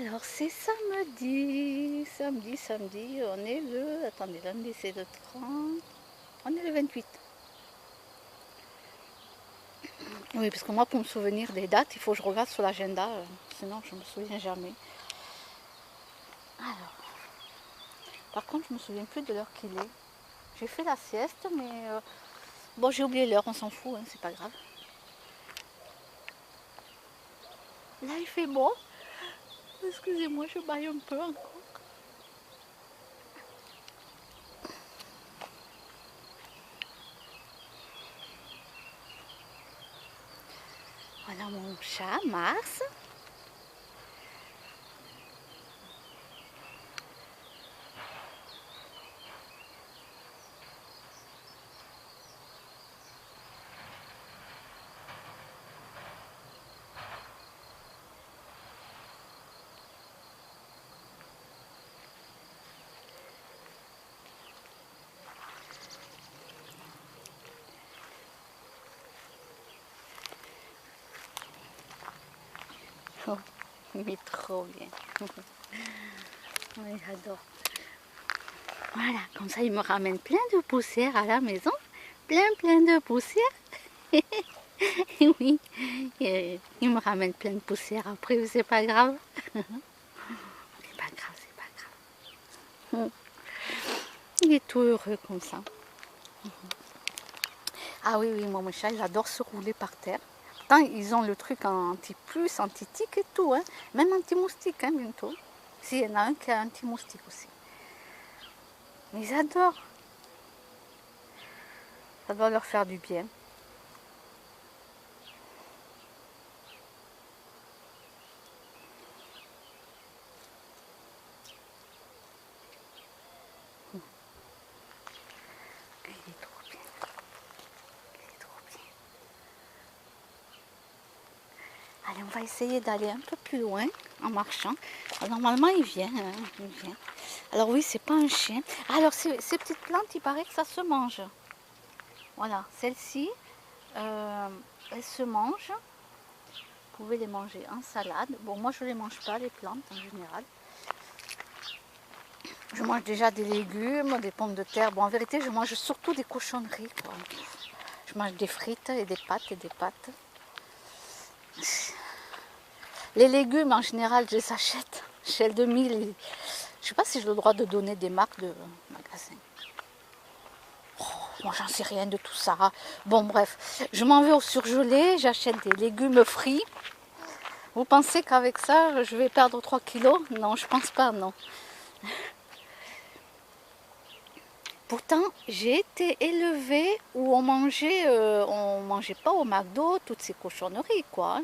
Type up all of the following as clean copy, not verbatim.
Alors c'est samedi, on est le, attendez, lundi c'est le 30, on est le 28. Oui, parce que moi pour me souvenir des dates, il faut que je regarde sur l'agenda, sinon je ne me souviens jamais. Alors, par contre je me souviens plus de l'heure qu'il est. J'ai fait la sieste, mais bon j'ai oublié l'heure, on s'en fout, hein, c'est pas grave. Là il fait beau, excusez-moi je baille un peu encore. Voilà mon chat, Mars. Oh, il est trop bien. Oui, j'adore. Voilà, comme ça il me ramène plein de poussière à la maison. Plein de poussière. Oui, il me ramène plein de poussière après, mais c'est pas grave. C'est pas grave, c'est pas grave. Il est tout heureux comme ça. Ah oui, oui, moi mon chat, il adore se rouler par terre. Pourtant, ils ont le truc anti-puce, anti-tique et tout, hein. Même anti-moustique, hein, bientôt. Si, il y en a un qui a anti-moustique aussi. Mais ils adorent. Ça doit leur faire du bien. Il est trop bien. Il est trop bien. Allez, on va essayer d'aller un peu plus loin en marchant. Alors, normalement, il vient, hein, il vient. Alors oui, c'est pas un chien. Alors, ces petites plantes, il paraît que ça se mange. Voilà, celles-ci, elles se mangent. Vous pouvez les manger en salade. Bon, moi, je ne les mange pas, les plantes, en général. Je mange déjà des légumes, des pommes de terre. Bon, en vérité, je mange surtout des cochonneries, quoi. Je mange des frites et des pâtes et des pâtes. Les légumes, en général, je les achète chez El 2000. Je ne sais pas si j'ai le droit de donner des marques de magasins. Oh, moi, j'en sais rien de tout ça. Bon, bref, je m'en vais au surgelé, j'achète des légumes frits. Vous pensez qu'avec ça, je vais perdre 3 kilos? Non, je pense pas, non. Pourtant, j'ai été élevée où on mangeait pas au McDo toutes ces cochonneries, quoi.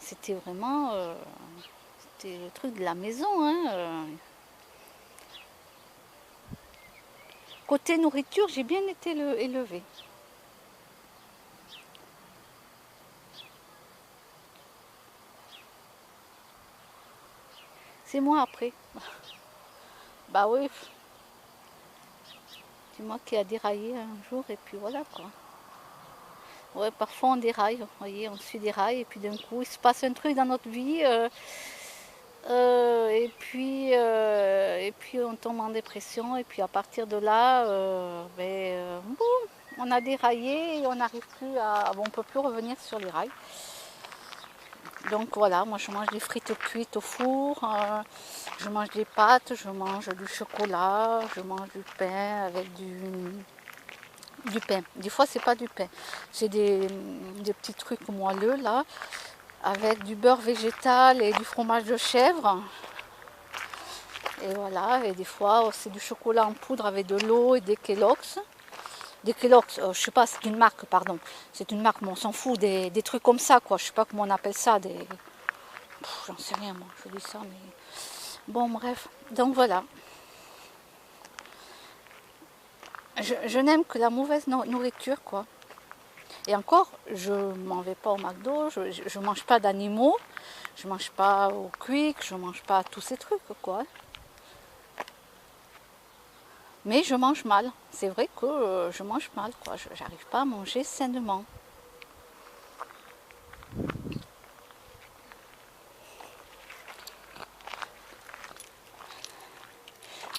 C'était vraiment, c'était le truc de la maison, hein. Côté nourriture, j'ai bien été élevée. C'est moi après. Bah oui, c'est moi qui a déraillé un jour et puis voilà quoi. Ouais, parfois on déraille, vous voyez, on suit des rails et puis d'un coup il se passe un truc dans notre vie et puis on tombe en dépression et puis à partir de là, boum, on a déraillé et on n'arrive plus à, on peut plus revenir sur les rails. Donc voilà, moi je mange des frites cuites au four, je mange des pâtes, je mange du chocolat, je mange du pain avec du pain. Des fois c'est pas du pain, c'est des petits trucs moelleux là, avec du beurre végétal et du fromage de chèvre. Et voilà, et des fois c'est du chocolat en poudre avec de l'eau et des Kellogg's. Des Kellogg's, je sais pas, c'est une marque, pardon. C'est une marque, mais on s'en fout, des trucs comme ça, quoi. Je sais pas comment on appelle ça, j'en sais rien, moi, je dis ça, mais... Bon, bref, donc voilà. Je n'aime que la mauvaise nourriture, quoi. Et encore, je m'en vais pas au McDo, je mange pas d'animaux, je mange pas au Quick, je mange pas tous ces trucs, quoi. Mais je mange mal. C'est vrai que je mange mal, quoi. J'arrive pas à manger sainement.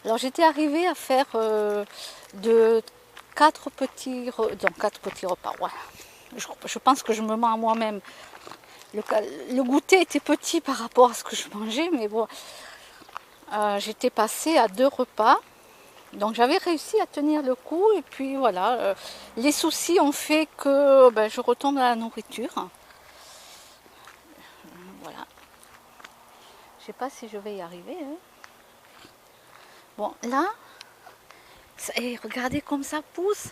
Alors j'étais arrivée à faire de 4 petits repas. Ouais. Je pense que je me mens à moi-même. Le goûter était petit par rapport à ce que je mangeais, mais bon, j'étais passée à 2 repas. Donc j'avais réussi à tenir le coup et puis voilà, les soucis ont fait que je retombe à la nourriture. Voilà. Je sais pas si je vais y arriver. Hein. Bon, là, regardez comme ça pousse.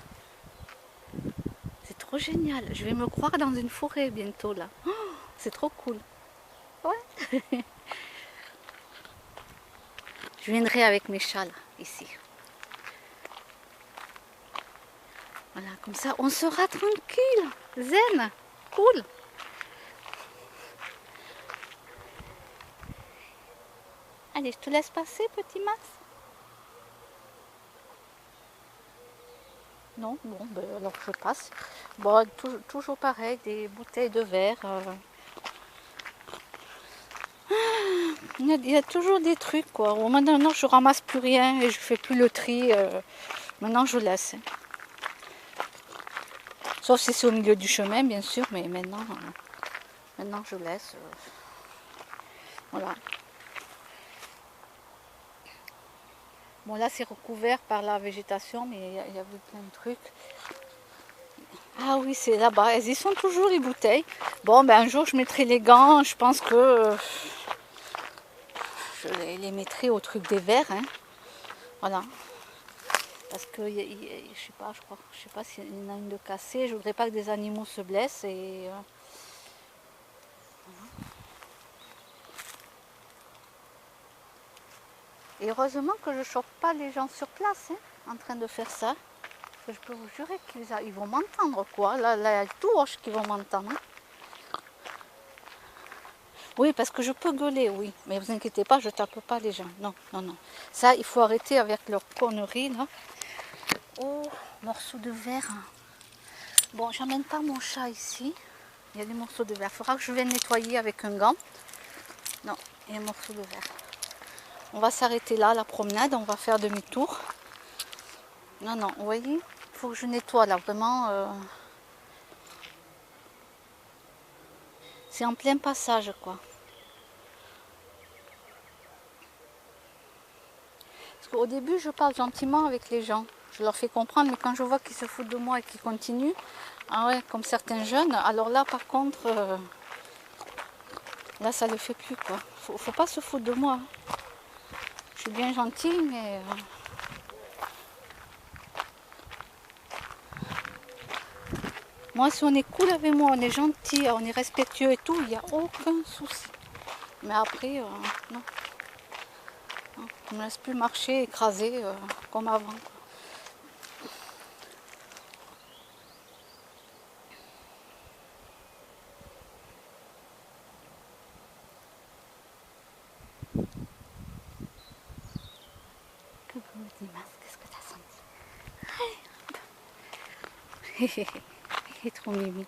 C'est trop génial. Je vais me croire dans une forêt bientôt là. Oh, c'est trop cool. Ouais. Je viendrai avec mes chats là, ici. Voilà, comme ça on sera tranquille. Zen. Cool. Allez, je te laisse passer, petit Max. Non, bon, alors je passe. Bon, toujours pareil, des bouteilles de verre. Il y a toujours des trucs, quoi. Maintenant, je ramasse plus rien et je fais plus le tri. Maintenant, je laisse. Sauf si c'est au milieu du chemin, bien sûr, mais maintenant je laisse. Voilà. Bon, là, c'est recouvert par la végétation, mais il y avait plein de trucs. Ah oui, c'est là-bas. Elles y sont toujours, les bouteilles. Bon, un jour, je mettrai les gants. Je pense que je les mettrai au truc des verres. Hein. Voilà. Parce que, je sais pas s'il y en a une de cassée. Je voudrais pas que des animaux se blessent. Et, et heureusement que je ne chope pas les gens sur place en train de faire ça. Parce que je peux vous jurer qu'ils vont m'entendre, quoi. Là, il y a tout roche qui vont m'entendre. Oui, parce que je peux gueuler, oui. Mais vous inquiétez pas, je ne tape pas les gens. Non, non, non. Ça, il faut arrêter avec leur connerie, là. Oh, morceau de verre. Bon, j'emmène pas mon chat ici. Il y a des morceaux de verre. Il faudra que je vienne nettoyer avec un gant. Non, il y a un morceau de verre. On va s'arrêter là, la promenade. On va faire demi-tour. Non, non, vous voyez, il faut que je nettoie là, vraiment. C'est en plein passage, quoi. Parce qu'au début, je parle gentiment avec les gens. Je leur fais comprendre, mais quand je vois qu'ils se foutent de moi et qu'ils continuent, ah ouais, comme certains jeunes, alors là, par contre, là, ça ne le fait plus, quoi. Faut pas se foutre de moi. Je suis bien gentille, mais... Moi, si on est cool avec moi, on est gentil, on est respectueux et tout, il n'y a aucun souci. Mais après, non. On ne me laisse plus marcher, écraser comme avant, quoi. Qu'est-ce que t'as senti? Il est trop mimi.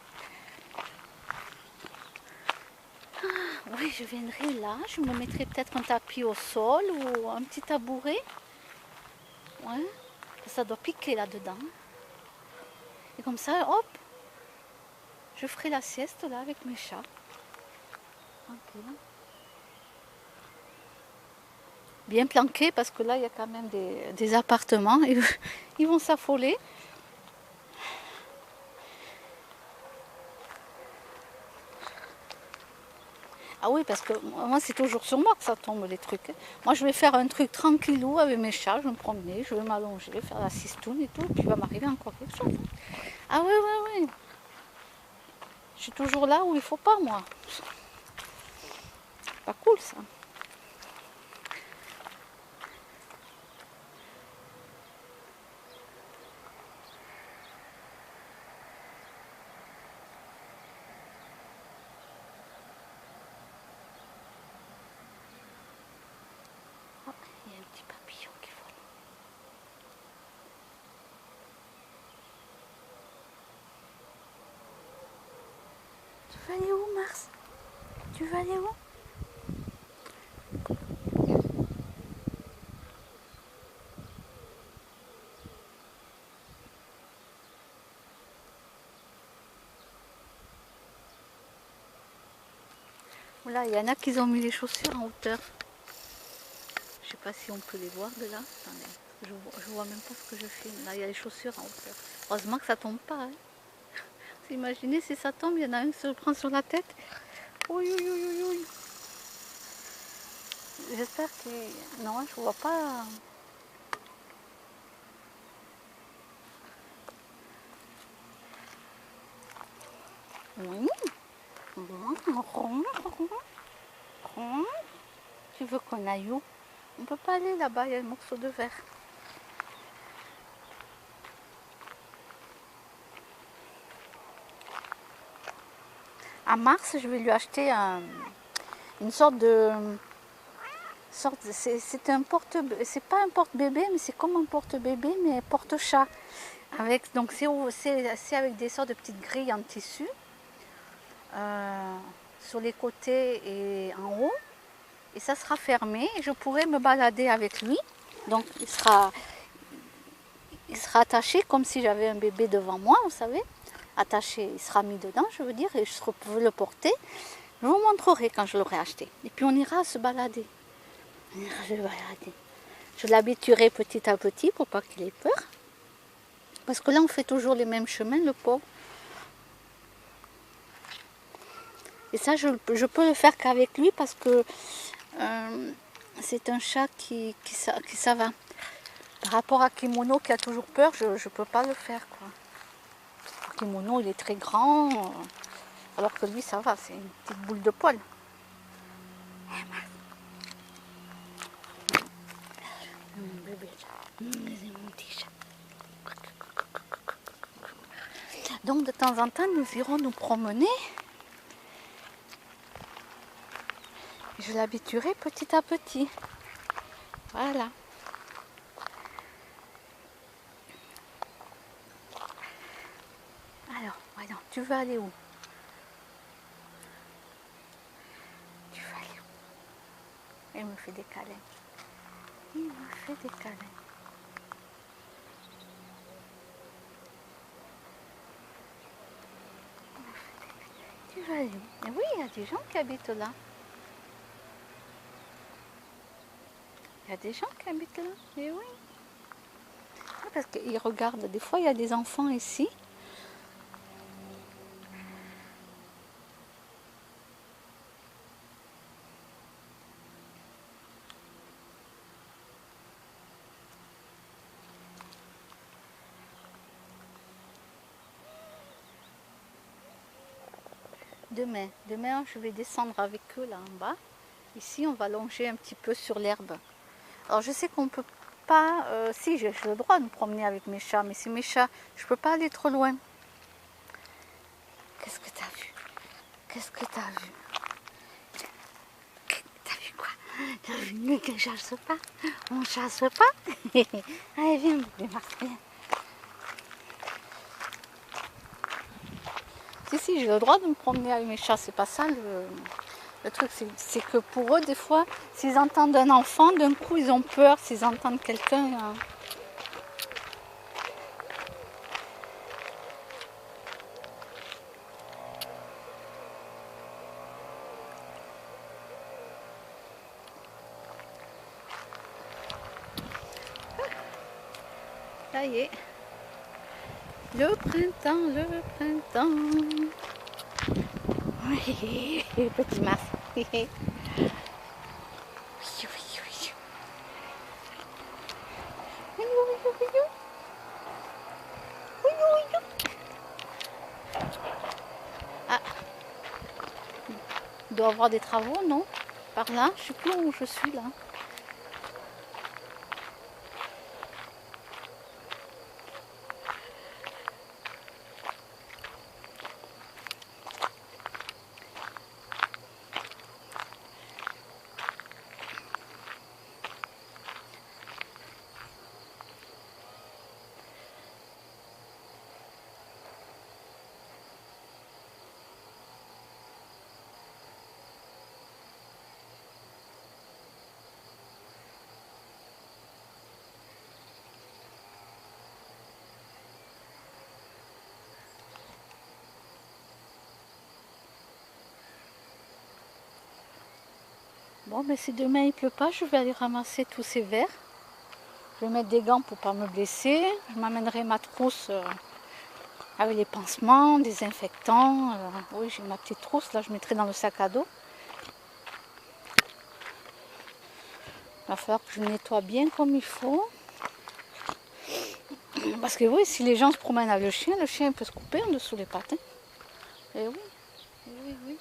Oui, je viendrai là, je me mettrai peut-être un tapis au sol ou un petit tabouret. Ouais, ça doit piquer là-dedans. Et comme ça, hop, je ferai la sieste là avec mes chats. Tranquille. Bien planqué parce que là, il y a quand même des appartements. Ils vont s'affoler. Ah oui, parce que moi, c'est toujours sur moi que ça tombe, les trucs. Moi, je vais faire un truc tranquillou avec mes chats, je vais me promener, je vais m'allonger, faire la sistoune et tout, et puis il va m'arriver encore quelque chose. Ah oui, oui, oui. Je suis toujours là où il faut pas, moi. Pas cool, ça. Oh, il y a un petit papillon qui vole. Tu vas aller où, Mars? Tu vas aller où? Voilà, il y en a qui ont mis les chaussures en hauteur. Je sais pas si on peut les voir de là. Attendez, je vois même pas ce que je filme. Là, il y a les chaussures en hauteur. Heureusement que ça tombe pas. Hein. Vous imaginez si ça tombe, il y en a un qui se le prend sur la tête. Oui, oui, oui, oui, oui. J'espère que... Non, je vois pas... Oui. Tu veux qu'on aille où? On peut pas aller là-bas, il y a le morceau de verre. À Mars, je vais lui acheter une sorte de... C'est un porte... C'est pas un porte-bébé, mais c'est comme un porte-bébé, mais porte-chat. Avec, donc c'est avec des sortes de petites grilles en tissu. Sur les côtés et en haut. Et ça sera fermé et je pourrai me balader avec lui. Donc il sera attaché comme si j'avais un bébé devant moi, vous savez. Attaché, il sera mis dedans, je veux dire, et je peux le porter. Je vous montrerai quand je l'aurai acheté. Et puis on ira se balader. On ira se balader. Je l'habituerai petit à petit pour pas qu'il ait peur. Parce que là, on fait toujours les mêmes chemins, le pauvre. Et ça, je peux le faire qu'avec lui parce que c'est un chat qui ça va. Par rapport à Kimono qui a toujours peur, je ne peux pas le faire. Quoi. Kimono, il est très grand, alors que lui, ça va, c'est une petite boule de poil. Mon bébé, c'est mon petit chat. Donc, de temps en temps, nous irons nous promener. Je l'habituerai petit à petit. Voilà. Alors, voyons, tu veux aller où? Tu veux aller où? Il me fait des câlins. Il me fait des câlins. Tu vas aller où? Oui, il y a des gens qui habitent là. Il y a des gens qui habitent là. Et oui. Parce qu'ils regardent. Des fois, il y a des enfants ici. Demain, je vais descendre avec eux là en bas. Ici, on va longer un petit peu sur l'herbe. Alors, je sais qu'on peut pas... si, j'ai le droit de me promener avec mes chats, mais c'est mes chats. Je peux pas aller trop loin. Qu'est-ce que tu as vu? Qu'est-ce que tu as vu? T'as vu quoi? T'as vu que je chasse pas? On chasse pas? Allez, viens, bébé Martin. Si, j'ai le droit de me promener avec mes chats, c'est pas ça le truc. C'est que pour eux, des fois, s'ils entendent un enfant, d'un coup, ils ont peur. S'ils entendent quelqu'un... Ça y est. Le printemps, le printemps. Oui, petit Mars. Oui, oui, oui. Oui, oui, oui, oui. Oui, oui, oui. Ah, il doit y avoir des travaux, non? Par là, je ne sais plus où je suis là. Bon, mais si demain il pleut pas, je vais aller ramasser tous ces verres. Je vais mettre des gants pour pas me blesser. Je m'amènerai ma trousse avec les pansements, désinfectants. Oui, j'ai ma petite trousse, là je mettrai dans le sac à dos. Il va falloir que je nettoie bien comme il faut. Parce que oui, si les gens se promènent avec le chien peut se couper en dessous les pattes. Hein. Et oui, oui, oui.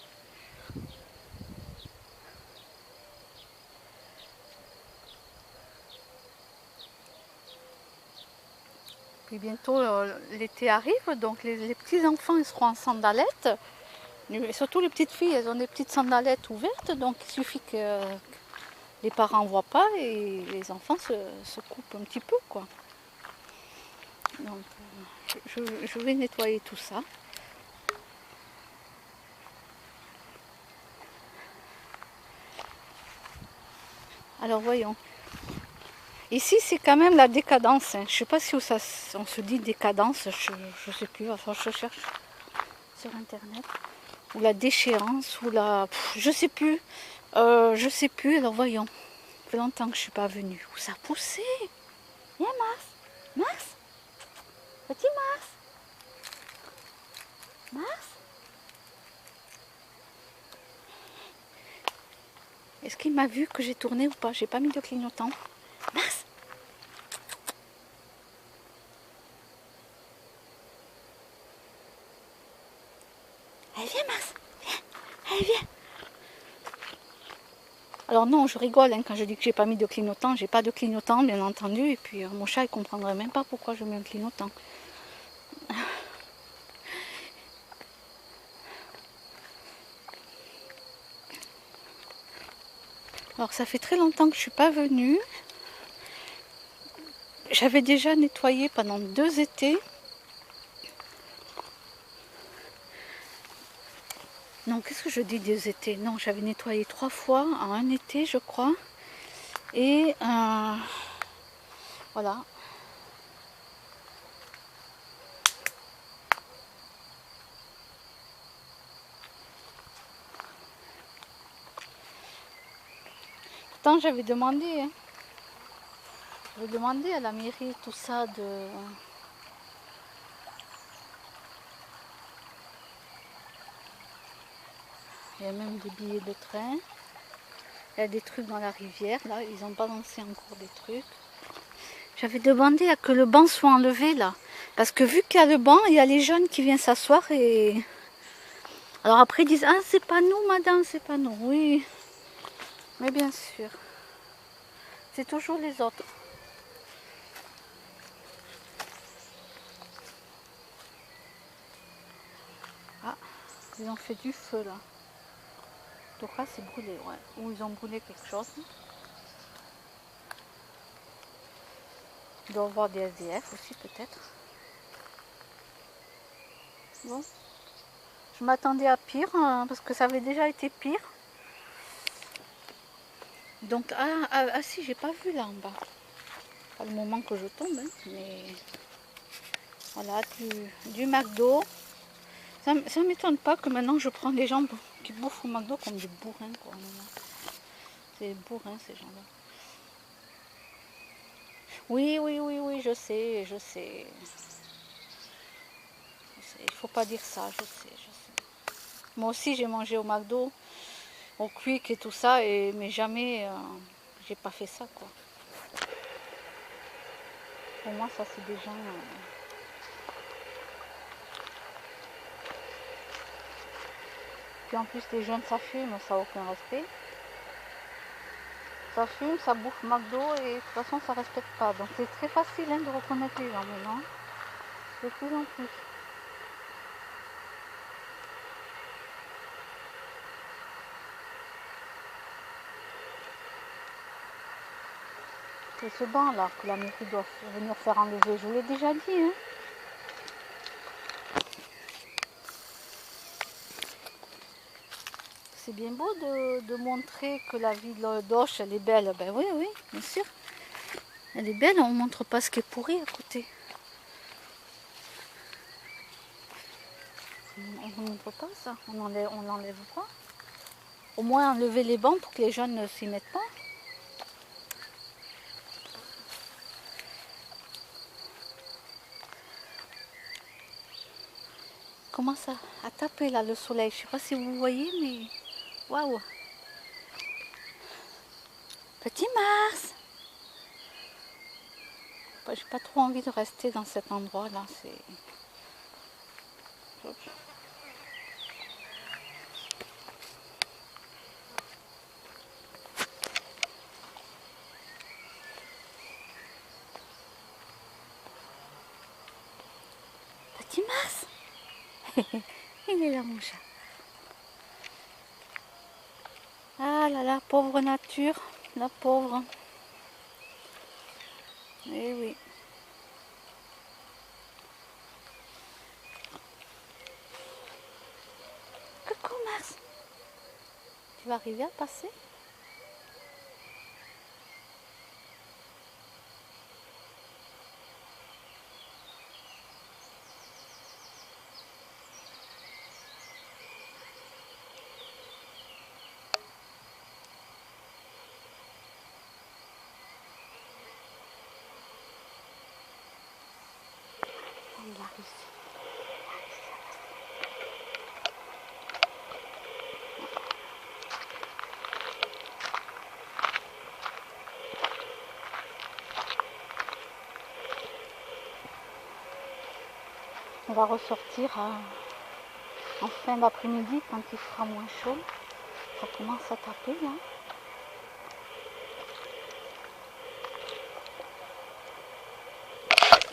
Puis bientôt l'été arrive, donc les petits enfants ils seront en sandalettes. Et surtout les petites filles, elles ont des petites sandalettes ouvertes, donc il suffit que les parents ne voient pas et les enfants se coupent un petit peu, quoi. Donc je vais nettoyer tout ça. Alors voyons. Ici c'est quand même la décadence. Hein. Je ne sais pas si on se dit décadence, je ne sais plus, enfin je cherche sur internet. Ou la déchéance, ou la... je sais plus. Je sais plus, alors voyons. Ça fait longtemps que je suis pas venue. Où ça a poussé? Viens Mars. Mars. Petit Mars. Mars. Est-ce qu'il m'a vu que j'ai tourné ou pas? J'ai pas mis de clignotant. Mars. Allez viens Mars. Viens. Allez viens. Alors non, je rigole hein, quand je dis que j'ai pas mis de clignotant. J'ai pas de clignotant, bien entendu. Et puis mon chat, il comprendrait même pas pourquoi je mets un clignotant. Alors ça fait très longtemps que je suis pas venue. J'avais déjà nettoyé pendant 2 étés. Non, qu'est-ce que je dis 2 étés? Non, j'avais nettoyé 3 fois en un été, je crois. Et voilà. Pourtant, j'avais demandé, hein. J'avais demandé à la mairie tout ça de... Il y a même des billets de train. Il y a des trucs dans la rivière, là. Ils ont balancé encore des trucs. J'avais demandé à que le banc soit enlevé, là. Parce que vu qu'il y a le banc, il y a les jeunes qui viennent s'asseoir et... Alors après, ils disent, ah, c'est pas nous, madame, c'est pas nous. Oui, mais bien sûr. C'est toujours les autres. Ah, ils ont fait du feu, là. En tout cas, c'est brûlé, ouais. Ou ils ont brûlé quelque chose. Il doit y avoir des SDF aussi, peut-être. Bon. Je m'attendais à pire, hein, parce que ça avait déjà été pire. Donc, ah si, j'ai pas vu là en bas. Pas le moment que je tombe, hein, mais... Voilà, du McDo. Ça ne m'étonne pas que maintenant je prends des gens qui bouffent au McDo comme des bourrins, quoi. C'est des bourrins, ces gens-là. Oui, oui, oui, oui, je sais, je sais. Il faut pas dire ça, je sais, je sais. Moi aussi, j'ai mangé au McDo, au Quick et tout ça, mais jamais, j'ai pas fait ça, quoi. Pour moi, ça, c'est des gens... Puis en plus, les jeunes, ça fume, ça n'a aucun respect. Ça fume, ça bouffe McDo et de toute façon, ça respecte pas. Donc c'est très facile hein, de reconnaître les gens maintenant. De plus en plus. C'est ce banc là que la mairie doit venir faire enlever. Je vous l'ai déjà dit. Hein. C'est bien beau de montrer que la ville d'Auch, elle est belle. Ben oui, oui, bien sûr. Elle est belle, on ne montre pas ce qui est pourri à côté. On ne montre pas ça, on l'enlève pas. Au moins enlever les bancs pour que les jeunes ne s'y mettent pas. Commence à taper là le soleil. Je sais pas si vous voyez, mais waouh! Petit Mars! J'ai pas trop envie de rester dans cet endroit là. C'est... Petit Mars! Il est là mon chat. Ah là là, pauvre nature, la pauvre. Eh oui. Coucou Mars. Tu vas arriver à passer? Il arrive. On va ressortir en fin d'après-midi quand il fera moins chaud. Ça commence à taper là.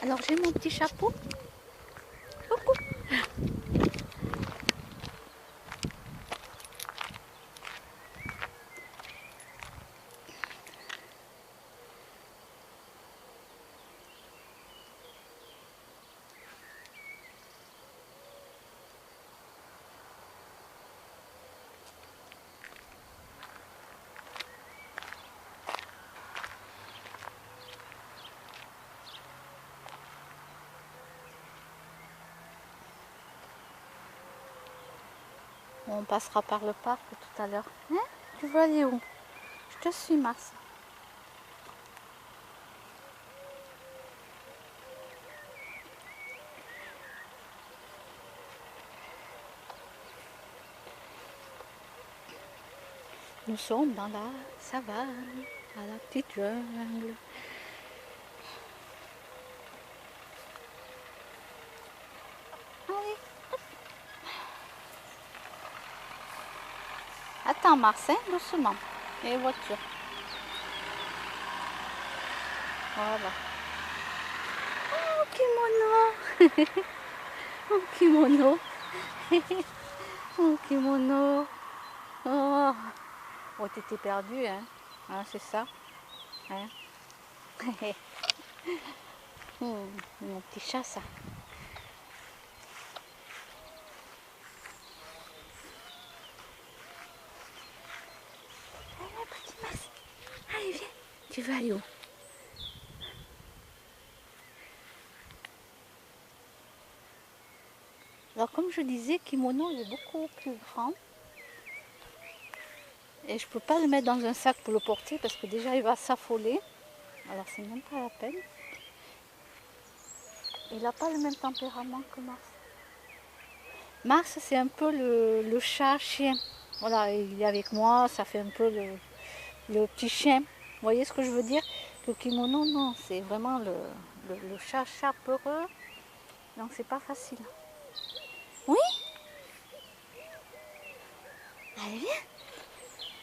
Alors j'ai mon petit chapeau. Coucou. On passera par le parc tout à l'heure. Hein? Tu veux aller où? Je te suis, Mars. Nous sommes dans la savane, à la petite jungle. Allez. Attends, Mars, hein, doucement. Et voiture. Voilà. Oh, kimono. Oh, kimono. Oh, kimono. Oh, oh t'étais perdu, hein. Ah, c'est ça. Hein. Mon petit chat, ça. Allez, petit Mars. Allez, viens. Tu veux aller où? Alors, comme je disais, kimono est beaucoup plus grand. Et je ne peux pas le mettre dans un sac pour le porter parce que déjà il va s'affoler. Alors c'est même pas la peine. Il n'a pas le même tempérament que Mars. Mars c'est un peu le chat-chien. Voilà, il est avec moi, ça fait un peu le petit chien. Vous voyez ce que je veux dire? Le kimono, non, c'est vraiment le chat peureux. Donc c'est pas facile. Oui? Allez, viens.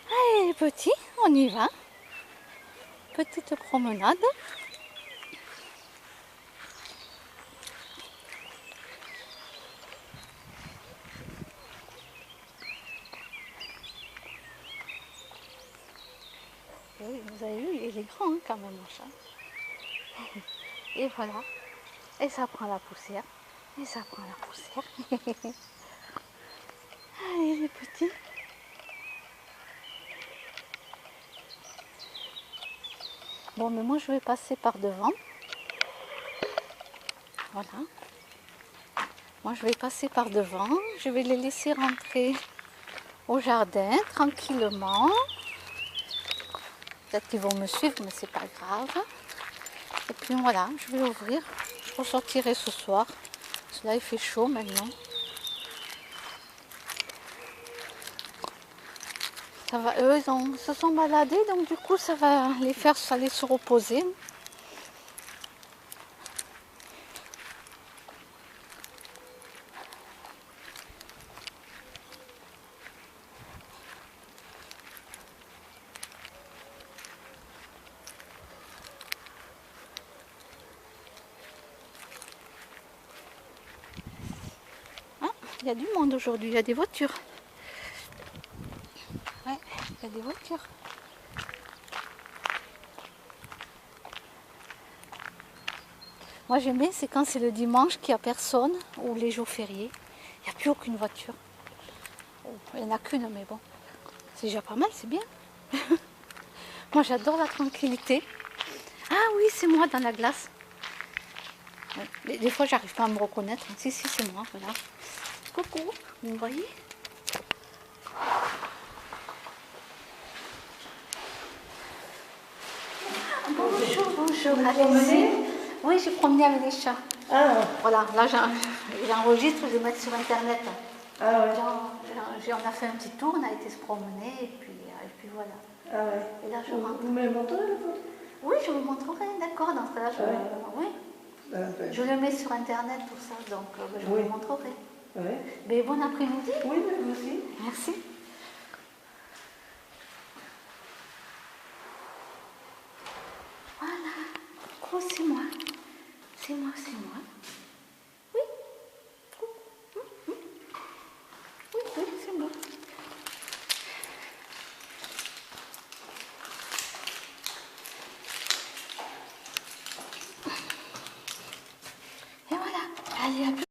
Allez, petit, on y va. Petite promenade. Oui, vous avez vu, il est grand hein, quand même, mon chat. Et voilà. Et ça prend la poussière. Et ça prend la poussière. Allez, les petits. Bon, mais moi, je vais passer par devant. Voilà. Moi, je vais passer par devant. Je vais les laisser rentrer au jardin, tranquillement. Peut-être qu'ils vont me suivre, mais c'est pas grave. Et puis voilà, je vais ouvrir. Je ressortirai ce soir. Parce que là, il fait chaud maintenant. Ça va, eux, ils se sont baladés, donc du coup, ça va les faire aller se reposer. Ah, il y a du monde aujourd'hui, il y a des voitures. Ouais, il y a des voitures. Moi j'aime bien, c'est quand c'est le dimanche qu'il n'y a personne ou les jours fériés. Il n'y a plus aucune voiture. Il n'y en a qu'une, mais bon, c'est déjà pas mal, c'est bien. Moi j'adore la tranquillité. Ah oui, c'est moi dans la glace. Ouais. Des fois j'arrive pas à me reconnaître. Si, si, c'est moi, voilà. Coucou, vous me voyez? Bonjour, bonjour. Allez-y. Oui, j'ai promené avec les chats. Ah, Voilà, là j'enregistre, je vais mettre sur internet. ah ouais. On a fait un petit tour, on a été se promener et puis voilà. Ah ouais. Et là je Vous, rentre. vous me le montrez la photo? Oui, je vous montrerai, d'accord. Dans ce cas-là, oui. Je le mets sur internet tout ça, donc je vous montrerai. Ouais. Mais bon après-midi. Oui, mais vous aussi. Merci. Voilà. Oh, c'est moi. C'est moi, c'est moi. Oui. Oui, oui, c'est moi. Et voilà. Allez, à plus.